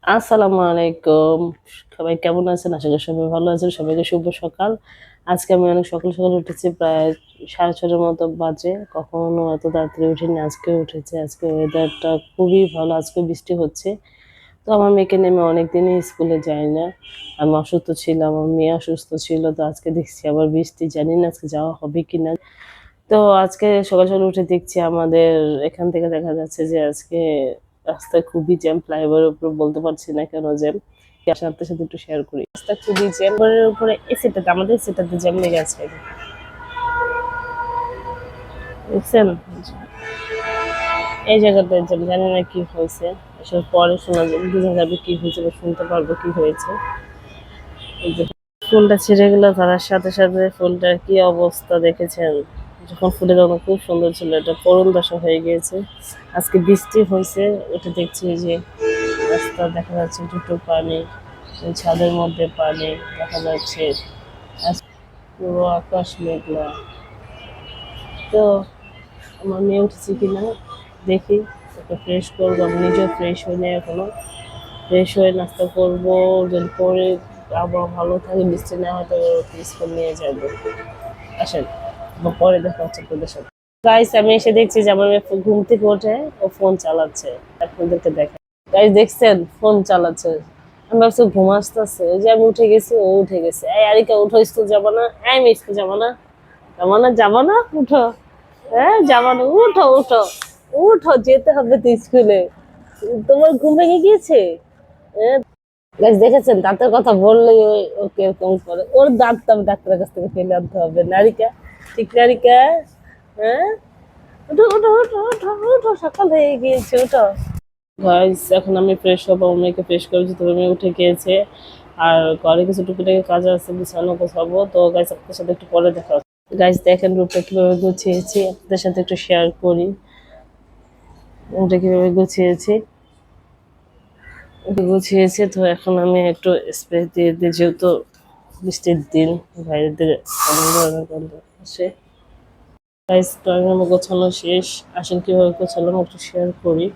আসসালামু আলাইকুম। সবাই কেমন আছেন? আশা করি সবাই ভালো আছেন। সবাইকে শুভ সকাল। আজকে আমি অনেক সকাল, সকাল উঠেছি। প্রায় 6:30টার মতো বাজে। কখনো এত তাড়াতাড়ি উঠিনি। আজকে উঠেছি। আজকে ওয়েদারটা খুবই ভালো। আজকে বৃষ্টি হচ্ছে। তো আমার মেয়েকে নিয়ে আমি অনেকদিনই স্কুলে যাই না। আমি অসুস্থ ছিলাম। আমার মেয়ে অসুস্থ ছিল। তো আজকে দেখছি আবার বৃষ্টি। জানি না আজকে যাওয়া হবে কিনা। তো আজকে সকাল, সকাল উঠে দেখছি আমাদের এখান থেকে দেখা যাচ্ছে যে আজকে রাস্তায় খুবই জ্যাম। ফ্লাইওভারের উপর বলতে পারছি না কেন জ্যাম। আপনার সাথে একটু শেয়ার করি। রাস্তা খুবই জ্যাম। এর উপরে এসিটাতে আমাদের সেটাতে জ্যাম লেগে আছে। দেখছেন? এই জায়গাটায় জ্যাম। জানি না কি হয়েছে। আসলে পরে শোনা যাবে, বোঝা যাবে কি হয়েছে বা শুনতে পারবো কি হয়েছে। এই যে ফুলটা ছিঁড়ে গেল তার সাথে সাথে ফুলটার কি অবস্থা দেখেছেন? যখন ফুলে তখন খুব সুন্দর ছিল, এটা করুণ দশা হয়ে গিয়েছে। আজকে বৃষ্টি হয়েছে, এটা দেখছি যে রাস্তা দেখা যাচ্ছে দুটো পানি, ছাদের মধ্যে পানি দেখা যাচ্ছে। আজ পুরো আকাশ মেঘলা। তো আমার মেয়ে উঠেছে কিনা দেখি, একটু ফ্রেশ করবো। আমি নিজেও ফ্রেশ হইনি এখনো। ফ্রেশ হয়ে নাস্তা করবো, যদি পরে আবহাওয়া ভালো থাকে, বৃষ্টি না হয় তবে ওকে স্কুল নিয়ে যাবো। আসেন, বা পরে দেখা হচ্ছে আপনাদের সাথে। গাইস, আমি এসে দেখছি যে আমার মেয়ে ঘুম থেকে ওঠে ও ফোন চালাচ্ছে। আপনাদেরকে দেখা, গাইস দেখছেন ফোন চালাচ্ছে। আমি ভাবছি ঘুম আসতেছে, ওই যে আমি উঠে গেছি ও উঠে গেছে। এই আরিকা উঠো, স্কুল যাবো না? এই আমি স্কুল যাবো না? যাবো না, যাবো না, উঠো। হ্যাঁ যাবো না, উঠো উঠো। উঠো, যেতে হবে তো স্কুলে। তোমার ঘুম ভেঙে গিয়েছে? হ্যাঁ। গাছ দেখেছেন দাঁতের কথা বললেই ওকে এরকম করে। ওর দাঁত তো আমি ডাক্তারের কাছ থেকে ফেলে আনতে হবে। নারিকা, ঠিক নারিকা? হ্যাঁ, উঠো উঠো উঠো উঠো উঠো, সকাল হয়ে গিয়েছে, উঠো। গাইস, এখন আমি ফ্রেশ হবো। আমার মেয়েকে ফ্রেশ করেছি, তবে মেয়ে উঠে গিয়েছে। আর ঘরে কিছু টুকিটাকি কাজ আছে, বিছানা গোছাবো। তো গাইস, আপনাদের সাথে একটু পরে দেখা হচ্ছে। গাইস দেখেন রূপটা কিভাবে গুছিয়েছি, আপনাদের সাথে একটু শেয়ার করি রুমটা কিভাবে গুছিয়েছি। গুছিয়েছি তো এখন আমি একটু স্প্রে দিয়ে দিই, যেহেতু বৃষ্টির দিন, বাইরেদের অনেক ধরনের গন্ধ আসে। গাইস, ড্রয়িং রুম গোছানো শেষ। আসেন কিভাবে গোছালাম একটু শেয়ার করি।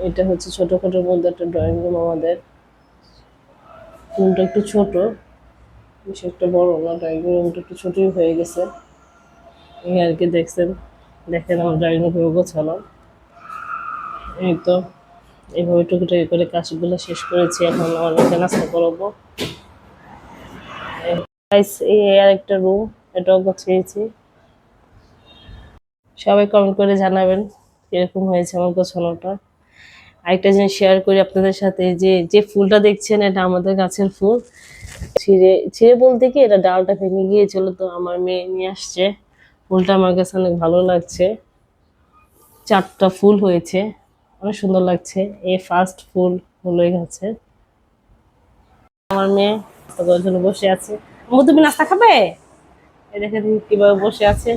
এটা হচ্ছে ছোটখাটোর মধ্যে একটা ড্রয়িং রুম আমাদের। রুমটা একটু ছোট, বেশি একটা বড় না। ড্রয়িং রুমটা একটু ছোটই হয়ে গেছে। এই আর কি, দেখছেন, দেখেন আমার ড্রয়িং রুম কিভাবে গোছালাম। এই তো এইভাবে টুকিটাকি করে কাজগুলো শেষ করেছি। এখন অনেকে নাস্তা করাবো। গাইস, এই আর একটা রুম, এটাও গোছিয়েছি। সবাই কমেন্ট করে জানাবেন কিরকম হয়েছে আমার গোছানোটা। আরেকটা জিনিস শেয়ার করি আপনাদের সাথে, যে যে ফুলটা দেখছেন এটা আমাদের গাছের ফুল। ছিঁড়ে ছিঁড়ে বলতে কি, এটা ডালটা ভেঙে গিয়েছিল, তো আমার মেয়ে নিয়ে আসছে। ফুলটা আমার কাছে অনেক ভালো লাগছে। 4টা ফুল হয়েছে, অনেক সুন্দর লাগছে। এই ফার্স্ট ফুল হলো এই গাছে। আমার মেয়ে নাস্তা করার জন্য বসে আছে। আম্মু, তুমি নাস্তা খাবে? এই দেখেন কিভাবে বসে আছে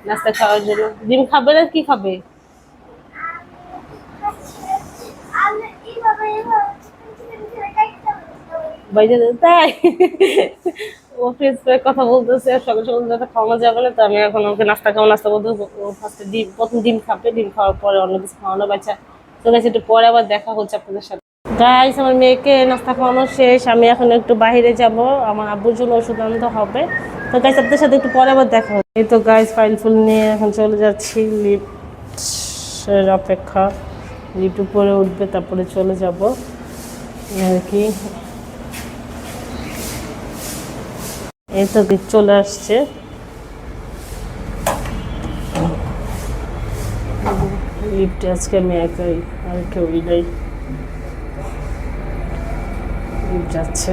নাস্তা খাওয়ার জন্য। ডিম খাবে না কি খাবে? বাইরে তাই ও ফ্রেন্ডস কথা বলতেছে, সকাল সকাল যাতে খাওয়ানো যাবে না, তো আমি এখন ওকে নাস্তা খাওয়া, নাস্তা বলতে ও ফার্স্টে ডিম, প্রথম ডিম খাবে। ডিম খাওয়ার পরে অন্য কিছু খাওয়ানো বাচ্চা। তো গাইস, একটু পরে আবার দেখা হচ্ছে আপনাদের সাথে। গাইস, আমার মেয়েকে নাস্তা খাওয়ানো শেষ। আমি এখন একটু বাইরে যাব, আমার আব্বুর জন্য ওষুধ আনতে হবে। তো গাইস, আপনাদের সাথে একটু পরে আবার দেখা হচ্ছে। এই তো গাইস, ফাইল ফুল নিয়ে এখন চলে যাচ্ছি লিফটের অপেক্ষা। লিফট উপরে উঠবে, তারপরে চলে যাব আর কি। এই তো লিফট চলে আসছে। লিফটে আজকে আমি একাই, আর কেউই নাই। লিফট যাচ্ছে।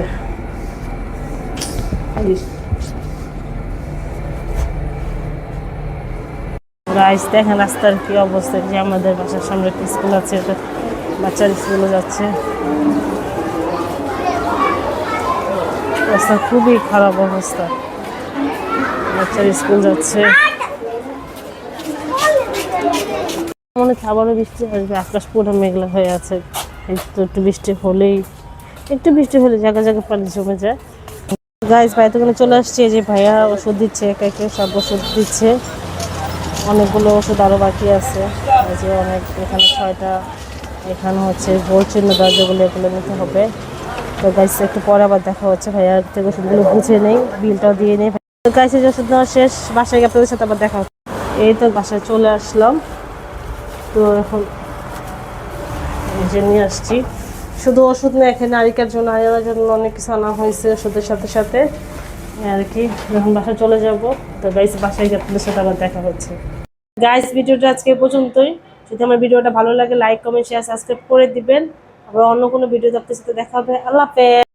গাইস দেখেন রাস্তার কি অবস্থা, যে আমাদের বাসার সামনে একটা স্কুল আছে, এটা বাচ্চার স্কুলে যাচ্ছে। রাস্তা খুবই খারাপ অবস্থা, বাচ্চার স্কুল যাচ্ছে। মনে হচ্ছে আবারও বৃষ্টি আসবে, আকাশ পুরো মেঘলা হয়ে আছে। একটু একটু বৃষ্টি হলেই, একটু বৃষ্টি হলে জায়গা জায়গা পানি জমে যায়। গাইস, ভাই দোকানে চলে আসছে, যে ভাইয়া ওষুধ দিচ্ছে, একে একে সব ওষুধ দিচ্ছে। অনেকগুলো ওষুধ আরও বাকি আছে, এই যে অনেক, এখানে 6টা এখানে হচ্ছে গোল চিহ্ন দরজাগুলো এগুলো নিতে হবে। তো গাইস একটু পরে আবার দেখা হচ্ছে, ভাইয়ার থেকে ওষুধগুলো বুঝে নেই, বিলটাও দিয়ে নেই। তো গাইস এই ওষুধ নেওয়া শেষ, বাসায় গিয়ে আপনাদের সাথে আবার দেখা হচ্ছে। এই তো বাসায় চলে আসলাম। তো এখন এই যে নিয়ে আসছি, শুধু ওষুধ নেই, এখানে নারিকের জন্য আয়ার জন্য অনেক কিছু আনা হয়েছে ওষুধের সাথে সাথে আর কি। যখন বাসায় চলে যাব, তো গাইস বাসায় গিয়ে আপনাদের সাথে আবার দেখা হচ্ছে। গাইস ভিডিওটা আজকে এই পর্যন্তই। যদি আমার ভিডিওটা ভালো লাগে লাইক কমেন্ট শেয়ার সাবস্ক্রাইব করে দিবেন। আবার অন্য কোনো ভিডিওতে আপনাদের সাথে দেখা হবে। আল্লাহ হাফেজ।